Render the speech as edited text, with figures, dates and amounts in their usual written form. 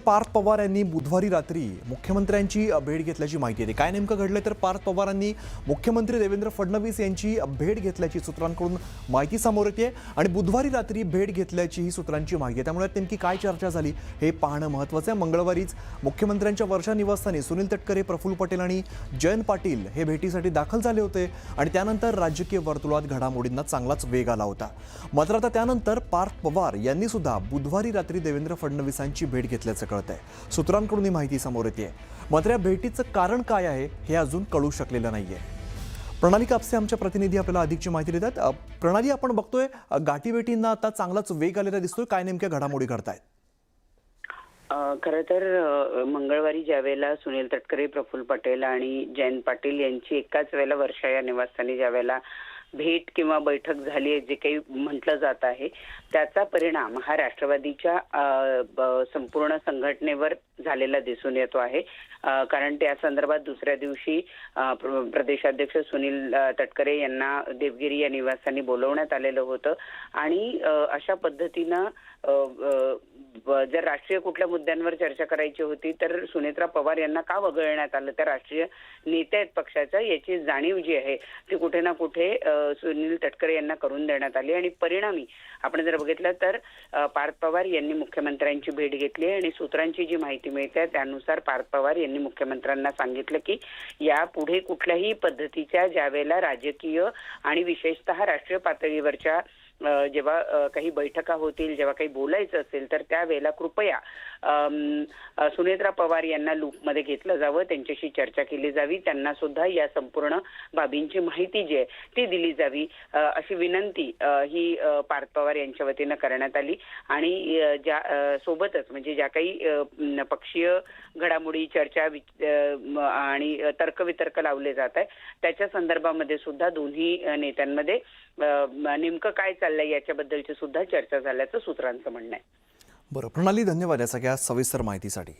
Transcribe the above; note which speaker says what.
Speaker 1: पार्थ पवार यांनी बुधवारी रात्री मुख्यमंत्र्यांची भेट घेतल्याची माहिती आहे। काय नेमकं घडलं तर पार्थ पवारांनी मुख्यमंत्री देवेंद्र फडणवीस यांची भेट घेतल्याची सूत्रांकडून माहिती समोर येते आणि बुधवारी रात्री भेट घेतल्याची ही सूत्रांची माहिती आहे। त्यामुळे नेमकी काय चर्चा झाली हे पाहणं महत्त्वाचं आहे। मंगळवारीच मुख्यमंत्र्यांच्या वर्षा निवासस्थानी सुनील तटकरे, प्रफुल्ल पटेल आणि जयंत पाटील हे भेटीसाठी दाखल झाले होते आणि त्यानंतर राजकीय वर्तुळात घडामोडींना चांगलाच वेग आला होता। मात्र आता त्यानंतर पार्थ पवार यांनी सुद्धा बुधवारी रात्री देवेंद्र फडणवीसांची भेट घेतल्याचं कळतंय। सूत्रांकडून ही माहिती समोर येते। मात्र या भेटीचं कारण काय आहे हे अजून कळू शकलेलं नाहीये। प्रणाली कापसे आमच्या प्रतिनिधी आपल्याला अधिकची माहिती देतात। प्रणाली, आपण बघतोय गाठीभेटींना आता चांगलाच वेग आलेला दिसतोय, काय नेमक्या घडामोडी घडतायत?
Speaker 2: खरं तर मंगळवारी ज्यावेळेला सुनील तटकरे, प्रफुल्ल पटेल आणि जयंत पाटील यांची एकाच वेळेला वर्षा या निवासस्थानी ज्यावेळेला भेट किंवा बैठक झाली आहे, जे काही म्हटलं जात आहे, त्याचा परिणाम हा राष्ट्रवादीच्या संपूर्ण संघटनेवर झालेला दिसून येतो आहे। कारण त्या संदर्भात दुसऱ्या दिवशी प्रदेशाध्यक्ष सुनील तटकरे यांना देवगिरी या निवासस्थानी बोलवण्यात आलेलं होतं आणि अशा पद्धतीनं जर राष्ट्रीय कुठल्या मुद्द्यांवर चर्चा करायची होती तर सुनेत्रा पवार यांना का वगळण्यात आलं, त्या राष्ट्रीय नेते आहेत पक्षाच्या, याची जाणीव जी आहे ती कुठे ना कुठे सुनील तटकरे यांना करून देण्यात आली आणि परिणामी आपण जर बघितलं तर पार्थ पवार यांनी मुख्यमंत्र्यांची भेट घेतली आणि सूत्रांची जी माहिती मिळते त्यानुसार पार्थ पवार यांनी मुख्यमंत्र्यांना सांगितलं की यापुढे कुठल्याही पद्धतीच्या ज्यावेळेला राजकीय आणि विशेषतः राष्ट्रीय पातळीवरच्या जेव्हा काही बैठका होतील, जेव्हा काही बोलायचं असेल तर त्यावेळेला कृपया सुनेत्रा पवार यांना लूपमध्ये घेतलं जावं, त्यांच्याशी चर्चा केली जावी, त्यांना सुद्धा या संपूर्ण बाबींची माहिती जी आहे ती दिली जावी, अशी विनंती ही पार्थ पवार यांच्या वतीनं करण्यात आली। आणि ज्या सोबतच म्हणजे ज्या काही पक्षीय घडामोडी, चर्चा आणि तर्कवितर्क लावले जात आहे त्याच्या संदर्भामध्ये सुद्धा दोन्ही नेत्यांमध्ये नेमकं काय चाललंय याच्याबद्दलची सुद्धा चर्चा झाल्याचं सूत्रांचं म्हणणं आहे।
Speaker 1: बरं प्रणाली, धन्यवाद या सगळ्या सविस्तर माहितीसाठी।